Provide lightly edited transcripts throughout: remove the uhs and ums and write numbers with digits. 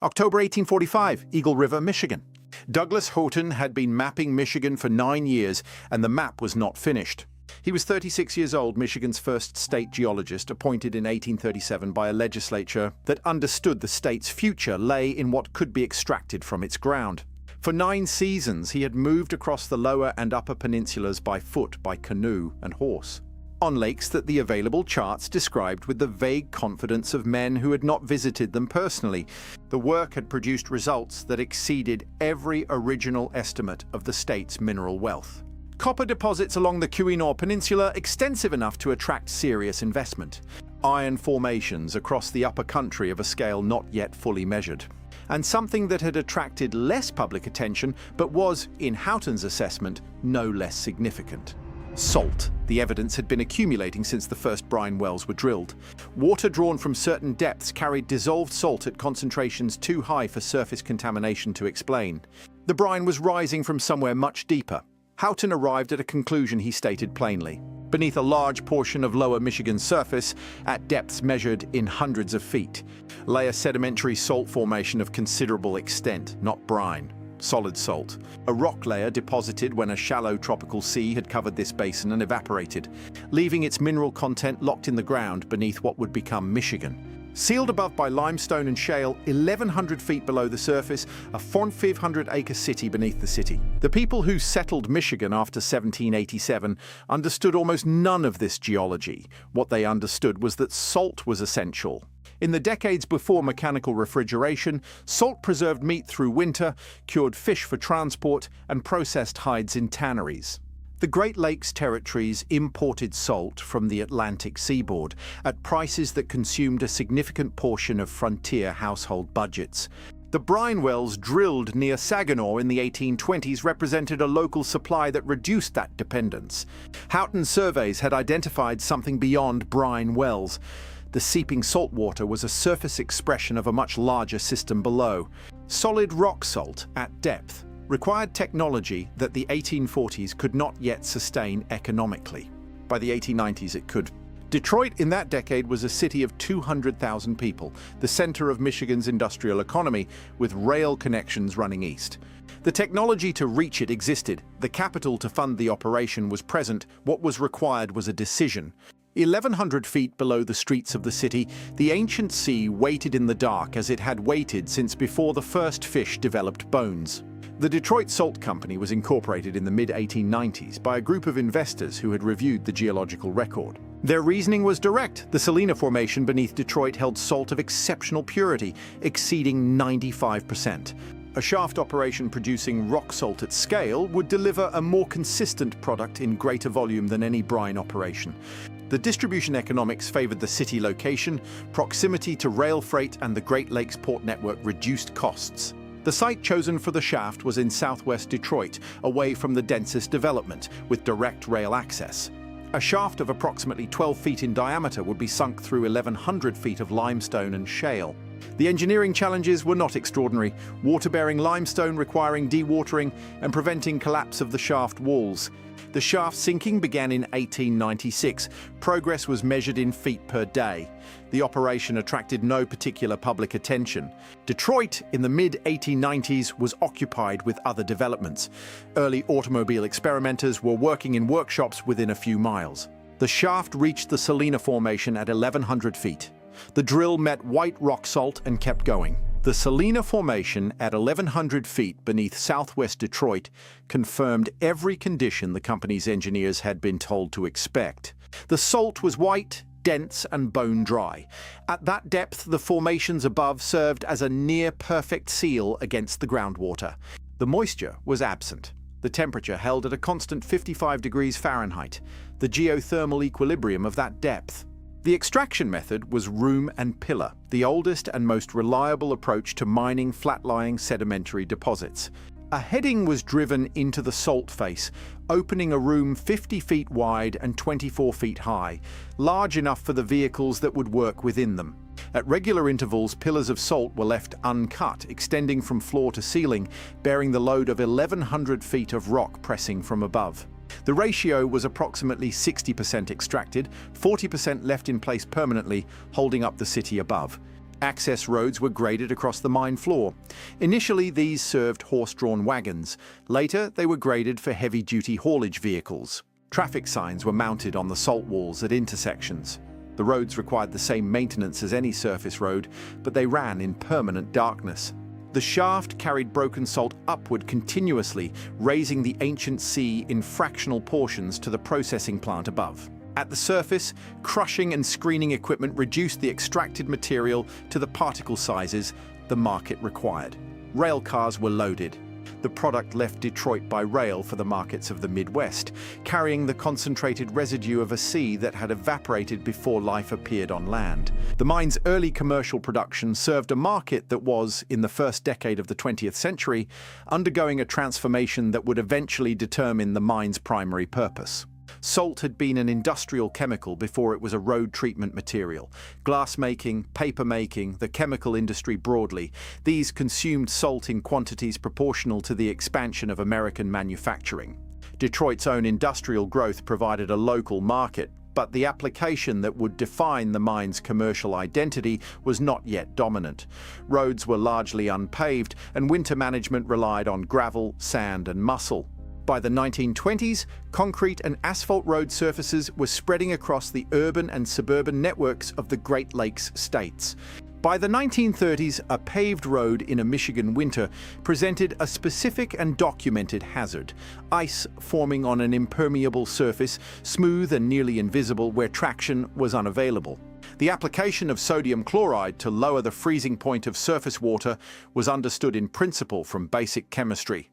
October 1845, Eagle River, Michigan. Douglas Houghton had been mapping Michigan for 9 years, and the map was not finished. He was 36 years old, Michigan's first state geologist, appointed in 1837 by a legislature that understood the state's future lay in what could be extracted from its ground. For 9 seasons, he had moved across the lower and upper peninsulas by foot, by canoe and horse, on lakes that the available charts described with the vague confidence of men who had not visited them personally. The work had produced results that exceeded every original estimate of the state's mineral wealth. Copper deposits along the Keweenaw Peninsula extensive enough to attract serious investment. Iron formations across the upper country of a scale not yet fully measured. And something that had attracted less public attention, but was, in Houghton's assessment, no less significant. Salt. The evidence had been accumulating since the first brine wells were drilled. Water drawn from certain depths carried dissolved salt at concentrations too high for surface contamination to explain. The brine was rising from somewhere much deeper. Houghton arrived at a conclusion he stated plainly. Beneath a large portion of lower Michigan's surface, at depths measured in hundreds of feet, lay a sedimentary salt formation of considerable extent, not brine. Solid salt, a rock layer deposited when a shallow tropical sea had covered this basin and evaporated, leaving its mineral content locked in the ground beneath what would become Michigan. Sealed above by limestone and shale, 1,100 feet below the surface, a 4,500-acre city beneath the city. The people who settled Michigan after 1787 understood almost none of this geology. What they understood was that salt was essential. In the decades before mechanical refrigeration, salt preserved meat through winter, cured fish for transport, and processed hides in tanneries. The Great Lakes territories imported salt from the Atlantic seaboard at prices that consumed a significant portion of frontier household budgets. The brine wells drilled near Saginaw in the 1820s represented a local supply that reduced that dependence. Houghton's surveys had identified something beyond brine wells. The seeping salt water was a surface expression of a much larger system below. Solid rock salt at depth required technology that the 1840s could not yet sustain economically. By the 1890s it could. Detroit in that decade was a city of 200,000 people, the center of Michigan's industrial economy, with rail connections running east. The technology to reach it existed, the capital to fund the operation was present, what was required was a decision. 1,100 feet below the streets of the city, the ancient sea waited in the dark as it had waited since before the first fish developed bones. The Detroit Salt Company was incorporated in the mid-1890s by a group of investors who had reviewed the geological record. Their reasoning was direct. The Salina Formation beneath Detroit held salt of exceptional purity, exceeding 95%. A shaft operation producing rock salt at scale would deliver a more consistent product in greater volume than any brine operation. The distribution economics favored the city location, proximity to rail freight and the Great Lakes port network reduced costs. The site chosen for the shaft was in southwest Detroit, away from the densest development, with direct rail access. A shaft of approximately 12 feet in diameter would be sunk through 1,100 feet of limestone and shale. The engineering challenges were not extraordinary, water-bearing limestone requiring dewatering and preventing collapse of the shaft walls. The shaft sinking began in 1896. Progress was measured in feet per day. The operation attracted no particular public attention. Detroit, in the mid-1890s, was occupied with other developments. Early automobile experimenters were working in workshops within a few miles. The shaft reached the Salina Formation at 1,100 feet. The drill met white rock salt and kept going. The Salina Formation at 1,100 feet beneath southwest Detroit confirmed every condition the company's engineers had been told to expect. The salt was white, dense and bone dry. At that depth, the formations above served as a near-perfect seal against the groundwater. The moisture was absent. The temperature held at a constant 55 degrees Fahrenheit, the geothermal equilibrium of that depth. The extraction method was room and pillar, the oldest and most reliable approach to mining flat-lying sedimentary deposits. A heading was driven into the salt face, opening a room 50 feet wide and 24 feet high, large enough for the vehicles that would work within them. At regular intervals, pillars of salt were left uncut, extending from floor to ceiling, bearing the load of 1,100 feet of rock pressing from above. The ratio was approximately 60% extracted, 40% left in place permanently, holding up the city above. Access roads were graded across the mine floor. Initially, these served horse-drawn wagons. Later, they were graded for heavy-duty haulage vehicles. Traffic signs were mounted on the salt walls at intersections. The roads required the same maintenance as any surface road, but they ran in permanent darkness. The shaft carried broken salt upward continuously, raising the ancient sea in fractional portions to the processing plant above. At the surface, crushing and screening equipment reduced the extracted material to the particle sizes the market required. Rail cars were loaded. The product left Detroit by rail for the markets of the Midwest, carrying the concentrated residue of a sea that had evaporated before life appeared on land. The mine's early commercial production served a market that was, in the first decade of the 20th century, undergoing a transformation that would eventually determine the mine's primary purpose. Salt had been an industrial chemical before it was a road treatment material. Glass making, paper making, the chemical industry broadly, these consumed salt in quantities proportional to the expansion of American manufacturing. Detroit's own industrial growth provided a local market, but the application that would define the mine's commercial identity was not yet dominant. Roads were largely unpaved, and winter management relied on gravel, sand, and mussel. By the 1920s, concrete and asphalt road surfaces were spreading across the urban and suburban networks of the Great Lakes states. By the 1930s, a paved road in a Michigan winter presented a specific and documented hazard: ice forming on an impermeable surface, smooth and nearly invisible where traction was unavailable. The application of sodium chloride to lower the freezing point of surface water was understood in principle from basic chemistry.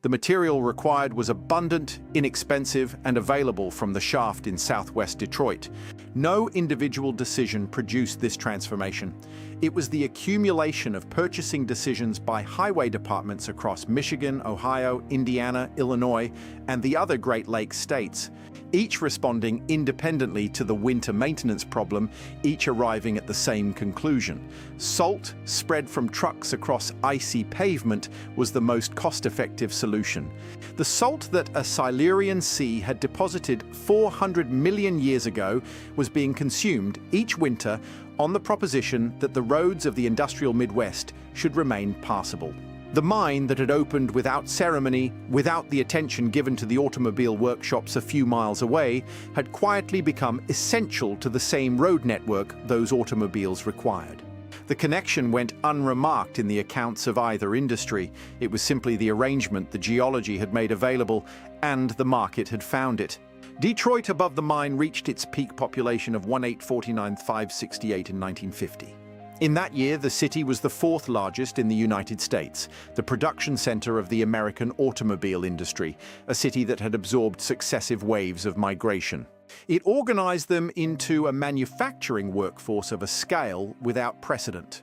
The material required was abundant, inexpensive, and available from the shaft in southwest Detroit. No individual decision produced this transformation. It was the accumulation of purchasing decisions by highway departments across Michigan, Ohio, Indiana, Illinois, and the other Great Lakes states, each responding independently to the winter maintenance problem, each arriving at the same conclusion. Salt, spread from trucks across icy pavement, was the most cost-effective solution. The salt that a Silurian sea had deposited 400 million years ago was being consumed each winter on the proposition that the roads of the industrial Midwest should remain passable. The mine that had opened without ceremony, without the attention given to the automobile workshops a few miles away, had quietly become essential to the same road network those automobiles required. The connection went unremarked in the accounts of either industry. It was simply the arrangement the geology had made available, and the market had found it. Detroit above the mine reached its peak population of 1,849,568 in 1950. In that year, the city was the fourth largest in the United States, the production center of the American automobile industry, a city that had absorbed successive waves of migration. It organized them into a manufacturing workforce of a scale without precedent.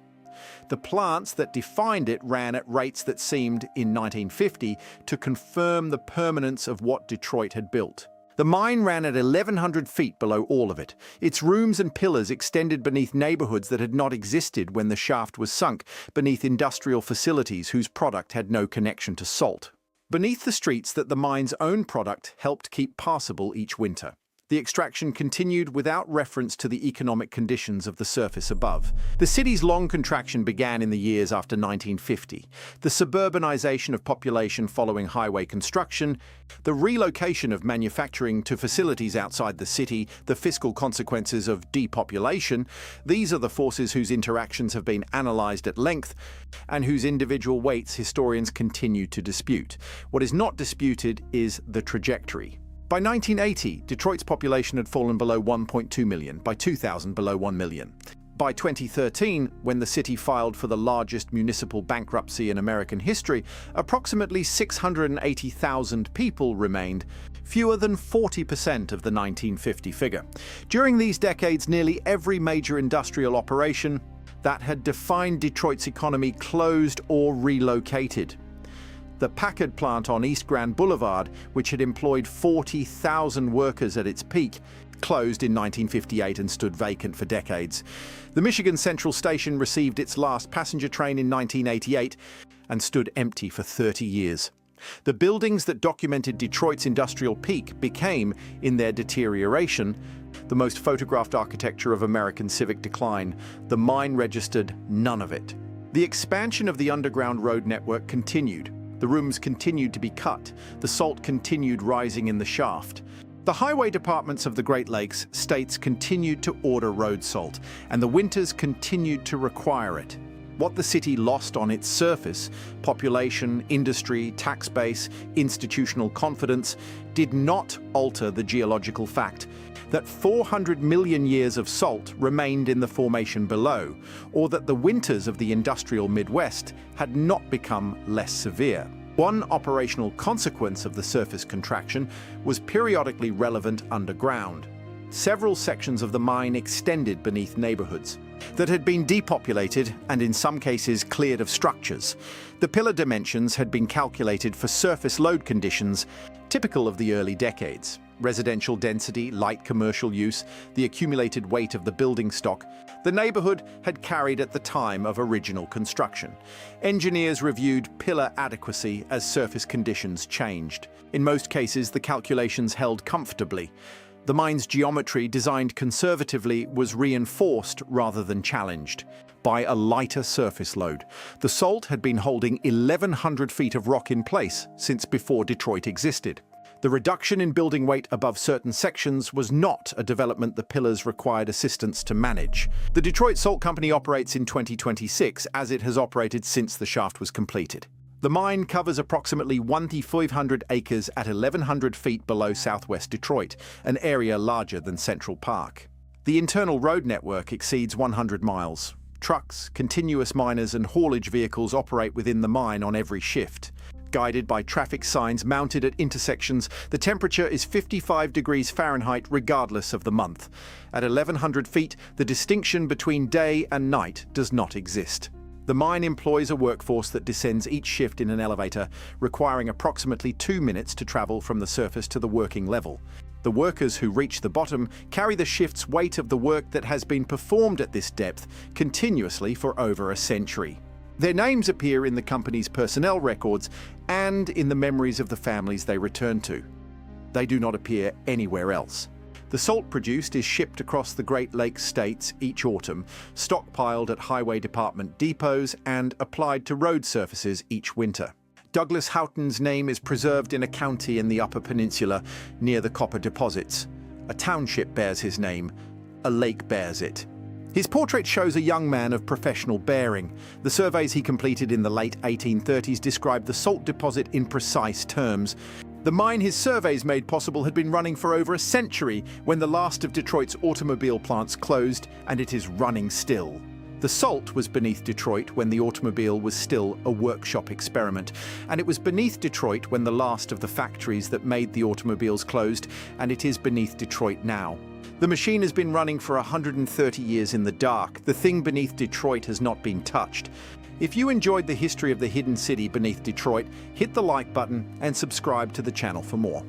The plants that defined it ran at rates that seemed, in 1950, to confirm the permanence of what Detroit had built. The mine ran at 1,100 feet below all of it. Its rooms and pillars extended beneath neighborhoods that had not existed when the shaft was sunk, beneath industrial facilities whose product had no connection to salt, beneath the streets that the mine's own product helped keep passable each winter. The extraction continued without reference to the economic conditions of the surface above. The city's long contraction began in the years after 1950. The suburbanization of population following highway construction, the relocation of manufacturing to facilities outside the city, the fiscal consequences of depopulation, these are the forces whose interactions have been analyzed at length and whose individual weights historians continue to dispute. What is not disputed is the trajectory. By 1980, Detroit's population had fallen below 1.2 million, by 2000 below 1 million. By 2013, when the city filed for the largest municipal bankruptcy in American history, approximately 680,000 people remained, fewer than 40% of the 1950 figure. During these decades, nearly every major industrial operation that had defined Detroit's economy closed or relocated. The Packard plant on East Grand Boulevard, which had employed 40,000 workers at its peak, closed in 1958 and stood vacant for decades. The Michigan Central Station received its last passenger train in 1988 and stood empty for 30 years. The buildings that documented Detroit's industrial peak became, in their deterioration, the most photographed architecture of American civic decline, the mine registered none of it. The expansion of the underground road network continued. The rooms continued to be cut. The salt continued rising in the shaft. The highway departments of the Great Lakes states continued to order road salt, and the winters continued to require it. What the city lost on its surface, population, industry, tax base, institutional confidence, did not alter the geological fact that 400 million years of salt remained in the formation below, or that the winters of the industrial Midwest had not become less severe. One operational consequence of the surface contraction was periodically relevant underground. Several sections of the mine extended beneath neighborhoods that had been depopulated and in some cases cleared of structures. The pillar dimensions had been calculated for surface load conditions typical of the early decades. Residential density, light commercial use, the accumulated weight of the building stock, the neighborhood had carried at the time of original construction. Engineers reviewed pillar adequacy as surface conditions changed. In most cases, the calculations held comfortably. The mine's geometry, designed conservatively, was reinforced rather than challenged by a lighter surface load. The salt had been holding 1,100 feet of rock in place since before Detroit existed. The reduction in building weight above certain sections was not a development the pillars required assistance to manage. The Detroit Salt Company operates in 2026 as it has operated since the shaft was completed. The mine covers approximately 1,500 acres at 1,100 feet below southwest Detroit, an area larger than Central Park. The internal road network exceeds 100 miles. Trucks, continuous miners and haulage vehicles operate within the mine on every shift. Guided by traffic signs mounted at intersections, the temperature is 55 degrees Fahrenheit regardless of the month. At 1,100 feet, the distinction between day and night does not exist. The mine employs a workforce that descends each shift in an elevator, requiring approximately 2 minutes to travel from the surface to the working level. The workers who reach the bottom carry the shift's weight of the work that has been performed at this depth continuously for over a century. Their names appear in the company's personnel records and in the memories of the families they return to. They do not appear anywhere else. The salt produced is shipped across the Great Lakes states each autumn, stockpiled at highway department depots, and applied to road surfaces each winter. Douglas Houghton's name is preserved in a county in the Upper Peninsula near the copper deposits. A township bears his name. A lake bears it. His portrait shows a young man of professional bearing. The surveys he completed in the late 1830s described the salt deposit in precise terms. The mine his surveys made possible had been running for over a century when the last of Detroit's automobile plants closed, and it is running still. The salt was beneath Detroit when the automobile was still a workshop experiment, and it was beneath Detroit when the last of the factories that made the automobiles closed, and it is beneath Detroit now. The machine has been running for 130 years in the dark. The thing beneath Detroit has not been touched. If you enjoyed the history of the hidden city beneath Detroit, hit the like button and subscribe to the channel for more.